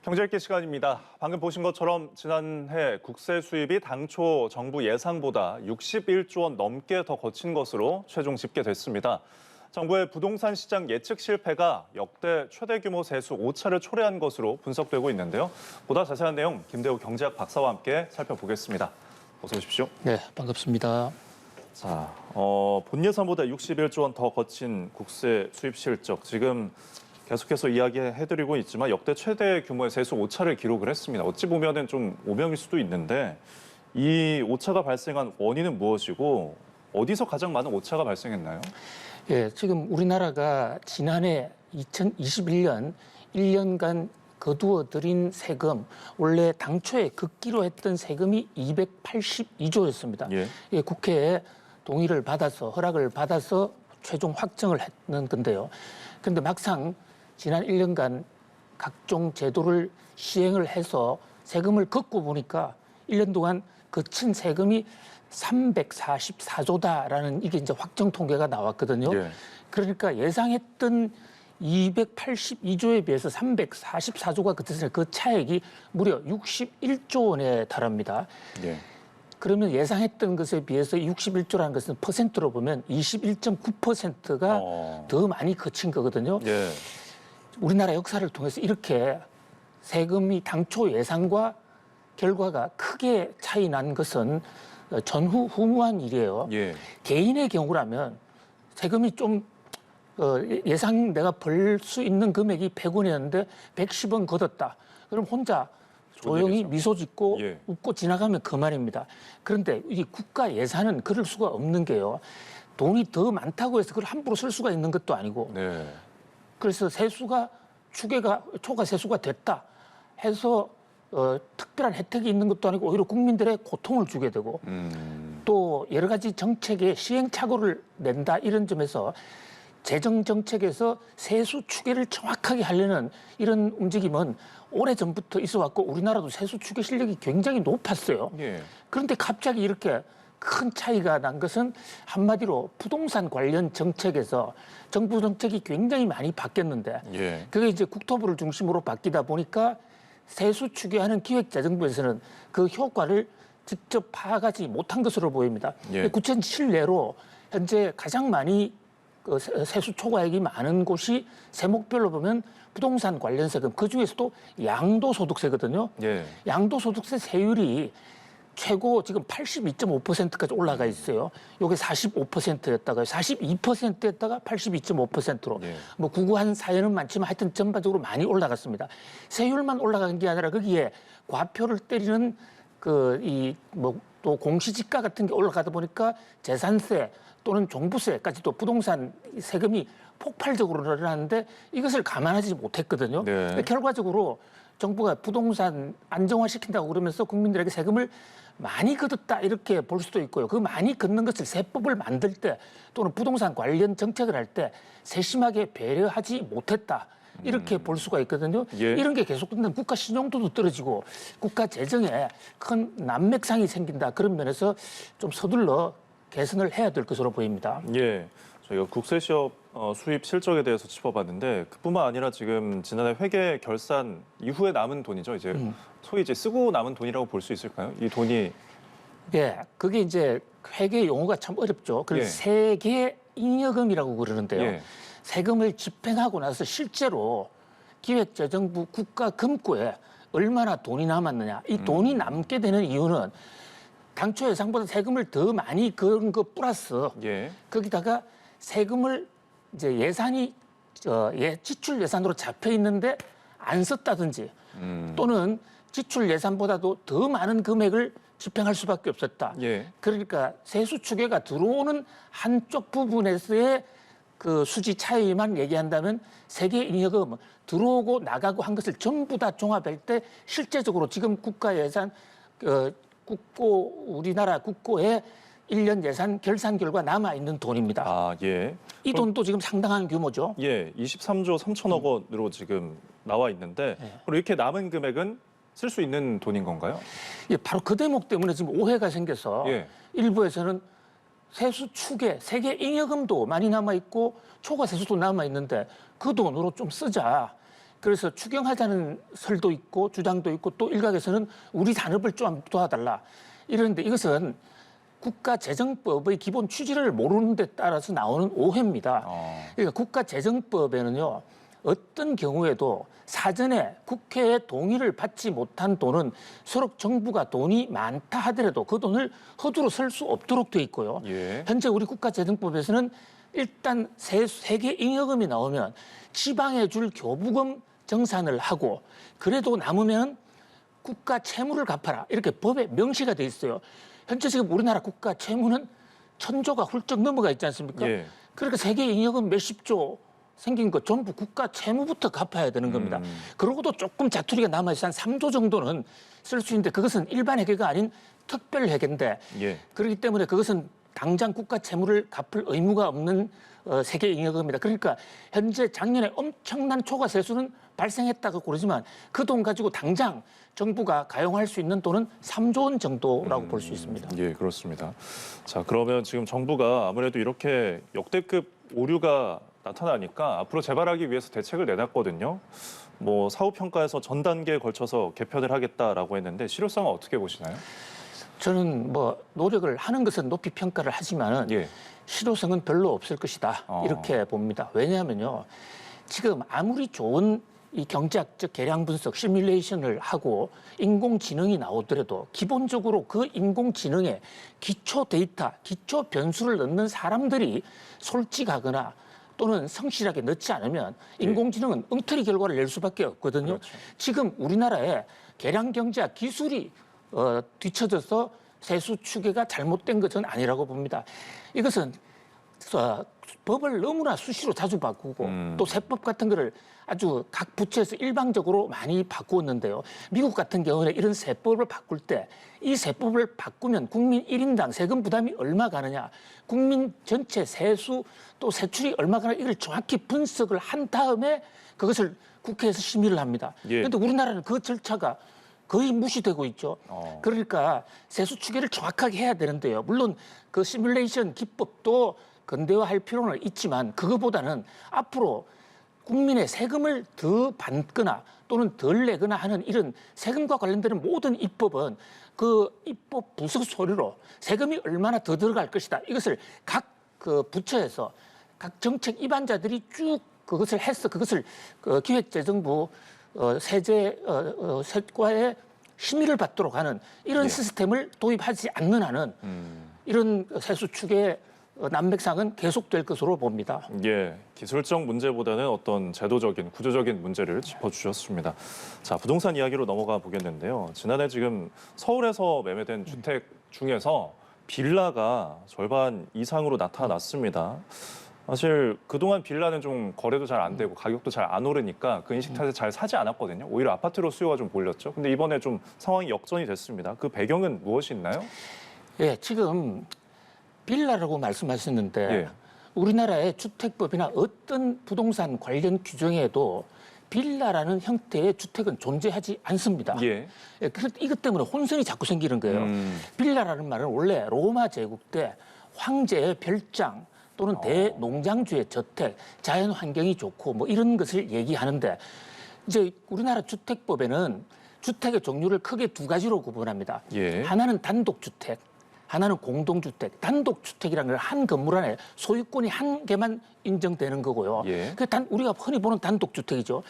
경제읽기 시간입니다. 방금 보신 것처럼 지난해 국세 수입이 당초 정부 예상보다 61조 원 넘게 더 거친 것으로 최종 집계됐습니다. 정부의 부동산 시장 예측 실패가 역대 최대 규모 세수 오차를 초래한 것으로 분석되고 있는데요. 보다 자세한 내용 김대우 경제학 박사와 함께 살펴보겠습니다. 어서 오십시오. 네, 반갑습니다. 자, 본 예산보다 61조 원 더 거친 국세 수입 실적. 지금 계속해서 이야기해드리고 있지만 역대 최대 규모의 세수 오차를 기록을 했습니다. 어찌 보면은 좀 오명일 수도 있는데 이 오차가 발생한 원인은 무엇이고 어디서 가장 많은 오차가 발생했나요? 예, 지금 우리나라가 지난해 2021년 1년간 거두어 들인 세금, 원래 당초에 걷기로 했던 세금이 282조였습니다. 예, 국회에 동의를 받아서, 허락을 받아서 최종 확정을 했는 건데요. 그런데 막상 지난 1년간 각종 제도를 시행을 해서 세금을 걷고 보니까 1년 동안 거친 세금이 344조다라는 이게 이제 확정 통계가 나왔거든요. 예. 그러니까 예상했던 282조에 비해서 344조가 그쳤을 그 차액이 무려 61조 원에 달합니다. 예. 그러면 예상했던 것에 비해서 61조라는 것은 퍼센트로 보면 21.9%가 더 많이 거친 거거든요. 예. 우리나라 역사를 통해서 이렇게 세금이 당초 예상과 결과가 크게 차이 난 것은 전후무한 일이에요. 예. 개인의 경우라면 세금이 좀 예상 내가 벌 수 있는 금액이 100원이었는데 110원 걷었다. 그럼 혼자 조용히 미소 짓고 예. 웃고 지나가면 그만입니다. 그런데 이 국가 예산은 그럴 수가 없는 게요. 돈이 더 많다고 해서 그걸 함부로 쓸 수가 있는 것도 아니고 네. 그래서 세수가 초과 세수가 됐다 해서 특별한 혜택이 있는 것도 아니고 오히려 국민들의 고통을 주게 되고 또 여러 가지 정책에 시행착오를 낸다 이런 점에서 재정 정책에서 세수 추계를 정확하게 하려는 이런 움직임은 오래전부터 있어 왔고 우리나라도 세수 추계 실력이 굉장히 높았어요. 예. 그런데 갑자기 이렇게 큰 차이가 난 것은 한마디로 부동산 관련 정책에서 정부 정책이 굉장히 많이 바뀌었는데 예. 그게 이제 국토부를 중심으로 바뀌다 보니까 세수 추계하는 기획재정부에서는 그 효과를 직접 파악하지 못한 것으로 보입니다. 예. 구체적인 실례로 현재 가장 많이 세수 초과액이 많은 곳이 세목별로 보면 부동산 관련 세금, 그중에서도 양도소득세거든요. 예. 양도소득세 세율이 최고 지금 82.5%까지 올라가 있어요. 요게 45%였다가 42%였다가 82.5%로 예. 뭐 구구한 사연은 많지만 하여튼 전반적으로 많이 올라갔습니다. 세율만 올라간 게 아니라 거기에 과표를 때리는 또 공시지가 같은 게 올라가다 보니까 재산세 또는 종부세까지도 부동산 세금이 폭발적으로 늘어나는데 이것을 감안하지 못했거든요. 네. 결과적으로 정부가 부동산 안정화시킨다고 그러면서 국민들에게 세금을 많이 걷었다 이렇게 볼 수도 있고요. 그 많이 걷는 것을 세법을 만들 때 또는 부동산 관련 정책을 할 때 세심하게 배려하지 못했다. 이렇게 볼 수가 있거든요. 예. 이런 게 계속되면 국가 신용도도 떨어지고 국가 재정에 큰 난맥상이 생긴다. 그런 면에서 좀 서둘러 개선을 해야 될 것으로 보입니다. 예. 저희가 국세 시업 수입 실적에 대해서 짚어봤는데 그뿐만 아니라 지금 지난해 회계 결산 이후에 남은 돈이죠. 이제 소위 이제 쓰고 남은 돈이라고 볼 수 있을까요? 이 돈이 네, 그게 이제 회계 용어가 참 어렵죠. 그래서 예. 세계 잉여금이라고 그러는데요. 예. 세금을 집행하고 나서 실제로 기획재정부 국가금고에 얼마나 돈이 남았느냐. 이 돈이 남게 되는 이유는 당초 예상보다 세금을 더 많이 건 것 플러스 예. 거기다가 세금을 이제 예산이 지출 예산으로 잡혀 있는데 안 썼다든지 또는 지출 예산보다도 더 많은 금액을 집행할 수밖에 없었다. 예. 그러니까 세수 추계가 들어오는 한쪽 부분에서의 그 수지 차이만 얘기한다면 세계 잉여금 들어오고 나가고 한 것을 전부 다 종합할 때 실제적으로 지금 국가 예산 우리나라 국고에 1년 예산 결산 결과 남아 있는 돈입니다. 아, 예. 이 돈도 지금 상당한 규모죠. 예, 23조 3천억 원으로 지금 나와 있는데 그럼 이렇게 남은 금액은 쓸 수 있는 돈인 건가요? 예, 바로 그 대목 때문에 지금 오해가 생겨서 예. 일부에서는 세수 추계, 세계 잉여금도 많이 남아 있고 초과 세수도 남아 있는데 그 돈으로 좀 쓰자. 그래서 추경하자는 설도 있고 주장도 있고 또 일각에서는 우리 산업을 좀 도와달라 이러는데 이것은 국가재정법의 기본 취지를 모르는 데 따라서 나오는 오해입니다. 그러니까 국가재정법에는요. 어떤 경우에도 사전에 국회의 동의를 받지 못한 돈은 소록 정부가 돈이 많다 하더라도 그 돈을 허투루 쓸 수 없도록 돼 있고요. 예. 현재 우리 국가재정법에서는 일단 세계 잉여금이 나오면 지방에 줄 교부금 정산을 하고 그래도 남으면 국가 채무를 갚아라 이렇게 법에 명시가 돼 있어요. 현재 지금 우리나라 국가 채무는 1,000조가 훌쩍 넘어가 있지 않습니까? 예. 그러니까 세계 잉여금 몇십 조 생긴 거 전부 국가 채무부터 갚아야 되는 겁니다. 그러고도 조금 자투리가 남아있어 한 3조 정도는 쓸 수 있는데 그것은 일반 회계가 아닌 특별 회계인데 예. 그렇기 때문에 그것은 당장 국가 채무를 갚을 의무가 없는 세계 잉여금입니다. 그러니까 현재 작년에 엄청난 초과 세수는 발생했다고 그러지만 그 돈 가지고 당장 정부가 가용할 수 있는 돈은 3조 원 정도라고 볼 수 있습니다. 예, 그렇습니다. 자, 그러면 지금 정부가 아무래도 이렇게 역대급 오류가 나타나니까 앞으로 재발하기 위해서 대책을 내놨거든요. 뭐 사후 평가에서 전 단계에 걸쳐서 개편을 하겠다라고 했는데 실효성은 어떻게 보시나요? 저는 뭐 노력을 하는 것은 높이 평가를 하지만은 예. 실효성은 별로 없을 것이다 이렇게 봅니다. 왜냐하면요, 지금 아무리 좋은 이 경제학적 계량 분석 시뮬레이션을 하고 인공지능이 나오더라도 기본적으로 그 인공지능에 기초 데이터, 기초 변수를 넣는 사람들이 솔직하거나 또는 성실하게 넣지 않으면 인공지능은 엉터리 결과를 낼 수밖에 없거든요. 그렇죠. 지금 우리나라의 계량 경제학 기술이 뒤처져서 세수 추계가 잘못된 것은 아니라고 봅니다. 이것은 법을 너무나 수시로 자주 바꾸고 또 세법 같은 거를 아주 각 부처에서 일방적으로 많이 바꾸었는데요. 미국 같은 경우는 이런 세법을 바꿀 때 이 세법을 바꾸면 국민 1인당 세금 부담이 얼마 가느냐, 국민 전체 세수 또 세출이 얼마 가느냐 이걸 정확히 분석을 한 다음에 그것을 국회에서 심의를 합니다. 그런데 우리나라는 그 절차가 거의 무시되고 있죠. 그러니까 세수 추계를 정확하게 해야 되는데요. 물론 그 시뮬레이션 기법도 근대화할 필요는 있지만 그거보다는 앞으로 국민의 세금을 더 받거나 또는 덜 내거나 하는 이런 세금과 관련되는 모든 입법은 그 입법 부서 소리로 세금이 얼마나 더 들어갈 것이다. 이것을 각 그 부처에서 각 정책 입안자들이 쭉 그것을 해서 그것을 기획재정부 세과의 심의를 받도록 하는 이런 시스템을 도입하지 않는 한은 이런 세수 추계 난맥상은 계속될 것으로 봅니다. 예, 기술적 문제보다는 어떤 제도적인, 구조적인 문제를 짚어주셨습니다. 자, 부동산 이야기로 넘어가 보겠는데요. 지난해 지금 서울에서 매매된 주택 중에서 빌라가 절반 이상으로 나타났습니다. 사실 그동안 빌라는 좀 거래도 잘 안 되고 가격도 잘 안 오르니까 그 인식 탓에 잘 사지 않았거든요. 오히려 아파트로 수요가 좀 몰렸죠. 근데 이번에 좀 상황이 역전이 됐습니다. 그 배경은 무엇이 있나요? 예, 지금 빌라라고 말씀하셨는데 예. 우리나라의 주택법이나 어떤 부동산 관련 규정에도 빌라라는 형태의 주택은 존재하지 않습니다. 예. 예, 그래서 이것 때문에 혼선이 자꾸 생기는 거예요. 빌라라는 말은 원래 로마 제국 때 황제의 별장 또는 대농장주의 저택, 자연 환경이 좋고 뭐 이런 것을 얘기하는데 이제 우리나라 주택법에는 주택의 종류를 크게 두 가지로 구분합니다. 예. 하나는 단독주택, 하나는 공동주택. 단독주택이라는 건 한 건물 안에 소유권이 한 개만 인정되는 거고요. 예. 그 우리가 흔히 보는 단독주택이죠.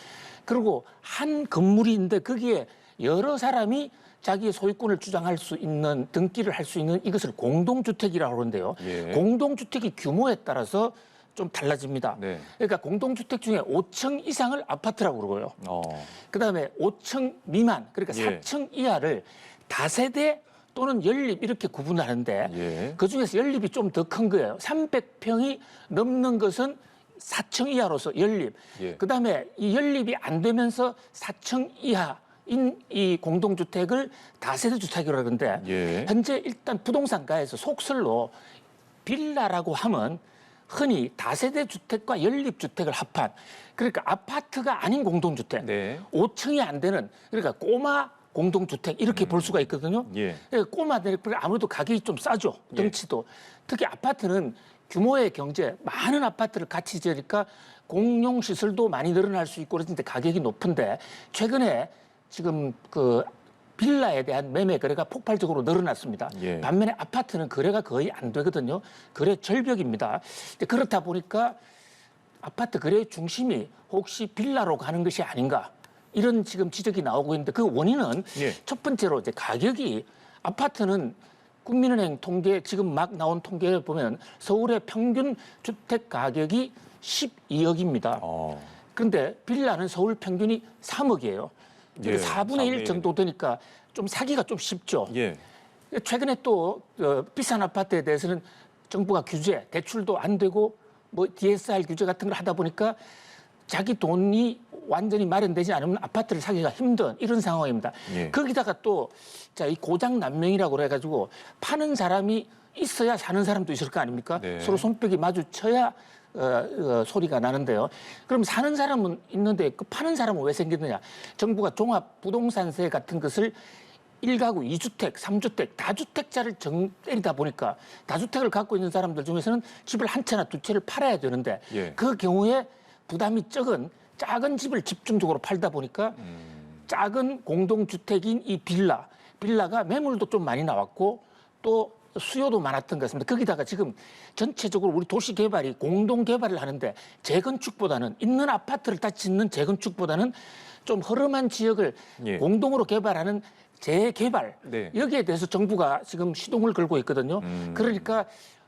그리고 한 건물인데 거기에 여러 사람이 자기의 소유권을 주장할 수 있는, 등기를 할 수 있는 이것을 공동주택이라고 하는데요. 예. 공동주택이 규모에 따라서 좀 달라집니다. 네. 그러니까 공동주택 중에 5층 이상을 아파트라고 그러고요. 그다음에 5층 미만, 그러니까 예. 4층 이하를 다세대 또는 연립 이렇게 구분하는데 예. 그중에서 연립이 좀 더 큰 거예요. 300평이 넘는 것은 4층 이하로서 연립. 예. 그다음에 이 연립이 안 되면서 4층 이하인 이 공동주택을 다세대 주택이라고 하는데 예. 현재 일단 부동산가에서 속설로 빌라라고 하면 흔히 다세대 주택과 연립 주택을 합한 그러니까 아파트가 아닌 공동주택. 네. 5층이 안 되는 그러니까 꼬마 공동주택 이렇게 볼 수가 있거든요. 예. 꼬마들 아무래도 가격이 좀 싸죠. 덩치도. 특히 아파트는 규모의 경제 많은 아파트를 같이 지으니까 공용 시설도 많이 늘어날 수 있고 그런데 가격이 높은데 최근에 지금 그 빌라에 대한 매매 거래가 폭발적으로 늘어났습니다. 예. 반면에 아파트는 거래가 거의 안 되거든요. 거래 절벽입니다. 그렇다 보니까 아파트 거래의 중심이 혹시 빌라로 가는 것이 아닌가 이런 지금 지적이 나오고 있는데 그 원인은 예. 첫 번째로 이제 가격이 아파트는 국민은행 통계 지금 막 나온 통계를 보면 서울의 평균 주택 가격이 12억입니다. 그런데 빌라는 서울 평균이 3억이에요. 예, 4분의 1 정도 되니까 좀 사기가 좀 쉽죠. 예. 최근에 또 비싼 아파트에 대해서는 정부가 규제, 대출도 안 되고 뭐 DSR 규제 같은 걸 하다 보니까 자기 돈이 완전히 마련되지 않으면 아파트를 사기가 힘든 이런 상황입니다. 예. 거기다가 또 이 고장난명이라고 그래가지고 파는 사람이 있어야 사는 사람도 있을 거 아닙니까? 네. 서로 손뼉이 마주쳐야 소리가 나는데요. 그럼 사는 사람은 있는데 그 파는 사람은 왜 생겼느냐? 정부가 종합부동산세 같은 것을 1가구 2주택, 3주택, 다주택자를 때리다 보니까 다주택을 갖고 있는 사람들 중에서는 집을 한 채나 두 채를 팔아야 되는데 예. 그 경우에 부담이 적은 작은 집을 집중적으로 팔다 보니까 작은 공동주택인 이 빌라가 매물도 좀 많이 나왔고 또 수요도 많았던 것 같습니다. 거기다가 지금 전체적으로 우리 도시 개발이 공동 개발을 하는데 재건축보다는 있는 아파트를 다 짓는 재건축보다는 좀 허름한 지역을 예. 공동으로 개발하는 재개발 네. 여기에 대해서 정부가 지금 시동을 걸고 있거든요. 그러니까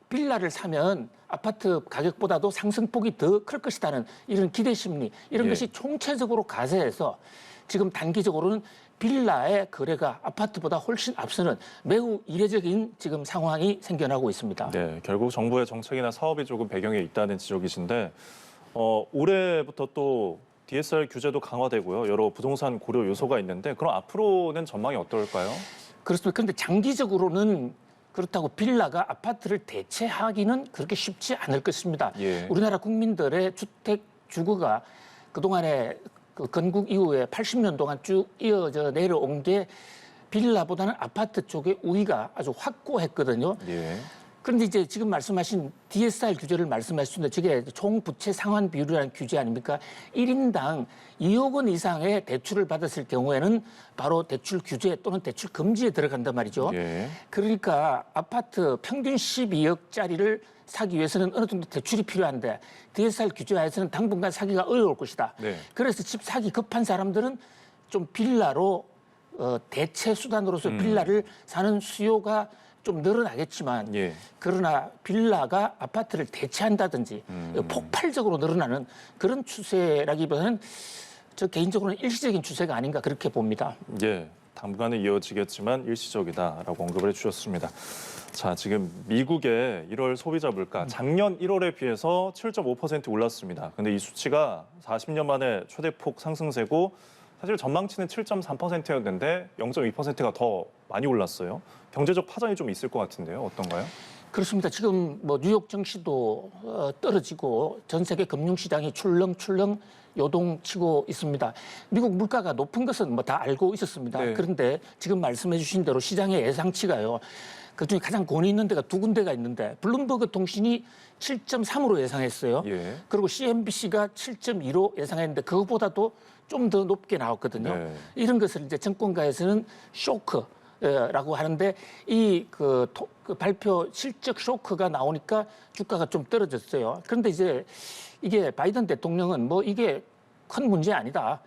빌라를 사면 아파트 가격보다도 상승폭이 더 클 것이라는 이런 기대 심리 이런 예. 것이 총체적으로 가세해서 지금 단기적으로는 빌라의 거래가 아파트보다 훨씬 앞서는 매우 이례적인 지금 상황이 생겨나고 있습니다. 네, 결국 정부의 정책이나 사업이 조금 배경에 있다는 지적이신데 올해부터 또 DSR 규제도 강화되고요. 여러 부동산 고려 요소가 있는데 그럼 앞으로는 전망이 어떨까요? 그렇습니다. 그런데 장기적으로는 그렇다고 빌라가 아파트를 대체하기는 그렇게 쉽지 않을 것입니다. 예. 우리나라 국민들의 주택 주거가 그동안에 그 건국 이후에 80년 동안 쭉 이어져 내려온 게 빌라보다는 아파트 쪽의 우위가 아주 확고했거든요. 예. 그런데 이제 지금 말씀하신 DSR 규제를 말씀하셨는데 저게 총 부채 상환 비율이라는 규제 아닙니까? 1인당 2억 원 이상의 대출을 받았을 경우에는 바로 대출 규제 또는 대출 금지에 들어간단 말이죠. 예. 그러니까 아파트 평균 12억짜리를 사기 위해서는 어느 정도 대출이 필요한데 DSR 규제하에서는 당분간 사기가 어려울 것이다. 네. 그래서 집 사기 급한 사람들은 좀 빌라로 대체 수단으로서 빌라를 사는 수요가 좀 늘어나겠지만 예. 그러나 빌라가 아파트를 대체한다든지 폭발적으로 늘어나는 그런 추세라기보다는 저 개인적으로는 일시적인 추세가 아닌가 그렇게 봅니다. 예. 당분간은 이어지겠지만 일시적이다라고 언급을 해주셨습니다. 자, 지금 미국의 1월 소비자 물가 작년 1월에 비해서 7.5% 올랐습니다. 근데 이 수치가 40년 만에 최대폭 상승세고 사실 전망치는 7.3%였는데 0.2%가 더 많이 올랐어요. 경제적 파장이 좀 있을 것 같은데요. 어떤가요? 그렇습니다. 지금 뭐 뉴욕 증시도 떨어지고 전 세계 금융시장이 출렁출렁 요동치고 있습니다. 미국 물가가 높은 것은 뭐 다 알고 있었습니다. 네. 그런데 지금 말씀해 주신 대로 시장의 예상치가요. 그중에 가장 권위 있는 데가 두 군데가 있는데 블룸버그 통신이 7.3으로 예상했어요. 예. 그리고 CNBC가 7.2로 예상했는데 그것보다도 좀 더 높게 나왔거든요. 네. 이런 것을 이제 정권가에서는 쇼크라고 하는데 그 발표 실적 쇼크가 나오니까 주가가 좀 떨어졌어요. 그런데 이제 이게 바이든 대통령은 뭐 이게 큰 문제 아니다.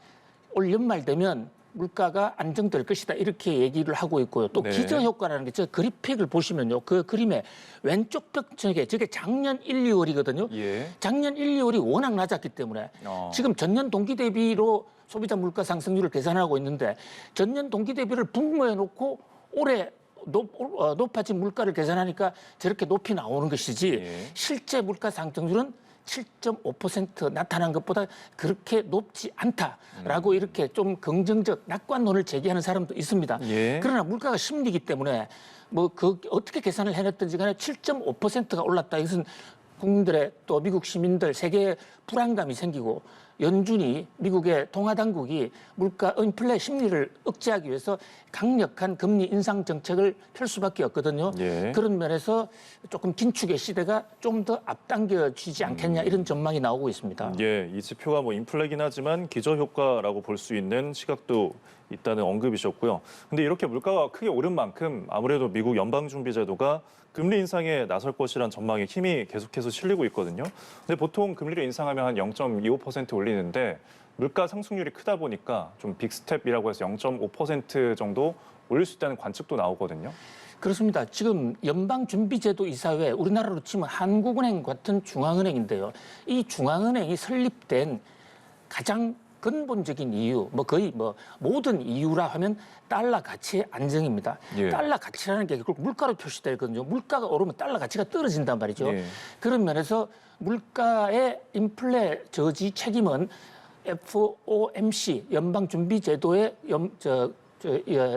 올 연말 되면 물가가 안정될 것이다 이렇게 얘기를 하고 있고요. 또 네. 기저효과라는 게 저 그래픽을 보시면요. 그 그림의 왼쪽 벽쪽에 저게 작년 1, 2월이거든요. 예. 작년 1, 2월이 워낙 낮았기 때문에 지금 전년 동기 대비로 소비자 물가 상승률을 계산하고 있는데 전년 동기 대비를 분모해 놓고 올해 높아진 물가를 계산하니까 저렇게 높이 나오는 것이지 예. 실제 물가 상승률은 7.5% 나타난 것보다 그렇게 높지 않다라고 이렇게 좀 긍정적 낙관론을 제기하는 사람도 있습니다. 예. 그러나 물가가 심리기 때문에 뭐 어떻게 계산을 해냈든지 간에 7.5%가 올랐다. 이것은 국민들의 또 미국 시민들 세계에 불안감이 생기고 연준이 미국의 통화 당국이 물가 인플레 심리를 억제하기 위해서 강력한 금리 인상 정책을 펼 수밖에 없거든요. 예. 그런 면에서 조금 긴축의 시대가 좀 더 앞당겨지지 않겠냐 이런 전망이 나오고 있습니다. 예, 이 지표가 뭐 인플레긴 하지만 기저 효과라고 볼 수 있는 시각도 있다는 언급이셨고요. 근데 이렇게 물가가 크게 오른 만큼 아무래도 미국 연방준비제도가 금리 인상에 나설 것이란 전망에 힘이 계속해서 실리고 있거든요. 근데 보통 금리를 인상하면 한 0.25% 올리는데 물가 상승률이 크다 보니까 좀 빅스텝이라고 해서 0.5% 정도 올릴 수 있다는 관측도 나오거든요. 그렇습니다. 지금 연방준비제도 이사회, 우리나라로 치면 한국은행 같은 중앙은행인데요. 이 중앙은행이 설립된 가장 근본적인 이유, 거의 모든 이유라 하면 달러 가치의 안정입니다. 예. 달러 가치라는 게 결국 물가로 표시되거든요. 물가가 오르면 달러 가치가 떨어진단 말이죠. 예. 그런 면에서 물가의 인플레 저지 책임은 FOMC 연방준비제도의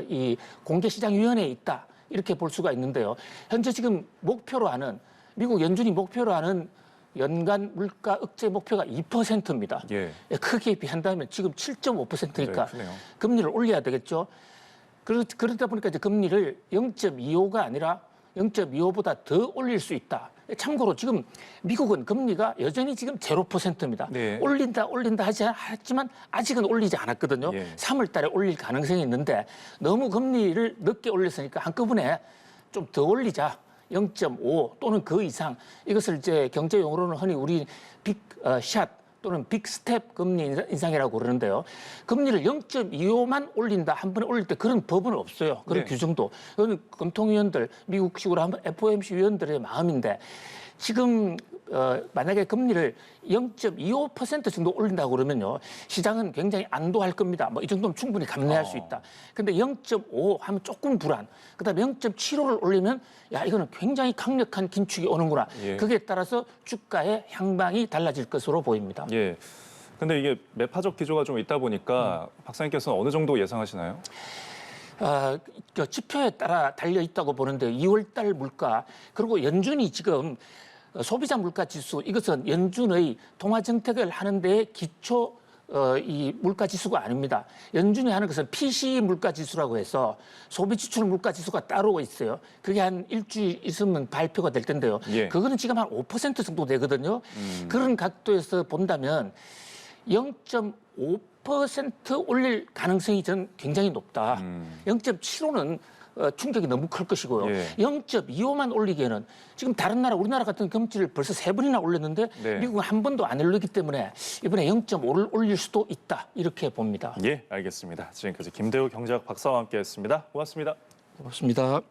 이 공개시장위원회에 있다. 이렇게 볼 수가 있는데요. 현재 지금 목표로 하는 미국 연준이 목표로 하는 연간 물가 억제 목표가 2%입니다. 예. 크게 비한다면 지금 7.5%니까 네, 크네요. 금리를 올려야 되겠죠. 그러다 보니까 이제 금리를 0.25가 아니라 0.25보다 더 올릴 수 있다. 참고로 지금 미국은 금리가 여전히 지금 0%입니다. 네. 올린다 하지만 아직은 올리지 않았거든요. 예. 3월 달에 올릴 가능성이 있는데 너무 금리를 늦게 올렸으니까 한꺼번에 좀 더 올리자. 0.5 또는 그 이상 이것을 이제 경제 용어로는 흔히 우리 빅샷 또는 빅스텝 금리 인상이라고 그러는데요. 금리를 0.25만 올린다 한 번에 올릴 때 그런 법은 없어요. 그런 네. 규정도. 그건 검통위원들 미국식으로 하면 FOMC 위원들의 마음인데 지금 만약에 금리를 0.25% 정도 올린다고 그러면요. 시장은 굉장히 안도할 겁니다. 이 정도면 충분히 감내할 수 있다. 근데 0.5 하면 조금 불안. 그다음에 0.75를 올리면 야, 이거는 굉장히 강력한 긴축이 오는구나. 예. 그게 따라서 주가의 향방이 달라질 것으로 보입니다. 예. 근데 이게 매파적 기조가 좀 있다 보니까 박사님께서는 어느 정도 예상하시나요? 지표에 따라 달려 있다고 보는데 2월 달 물가 그리고 연준이 지금 소비자 물가 지수 이것은 연준의 통화 정책을 하는 데 기초 이 물가 지수가 아닙니다. 연준이 하는 것은 PCE 물가 지수라고 해서 소비 지출 물가 지수가 따로 있어요. 그게 한 일주일 있으면 발표가 될 텐데요. 예. 그거는 지금 한 5% 정도 되거든요. 그런 각도에서 본다면 0.5% 올릴 가능성이 저는 굉장히 높다. 0.75는 충격이 너무 클 것이고요. 예. 0.25만 올리기에는 지금 다른 나라, 우리나라 같은 금리를 벌써 3번이나 올렸는데 네. 미국은 한 번도 안 올리기 때문에 이번에 0.5를 올릴 수도 있다. 이렇게 봅니다. 예, 알겠습니다. 지금까지 김대우 경제학 박사와 함께했습니다. 고맙습니다. 고맙습니다.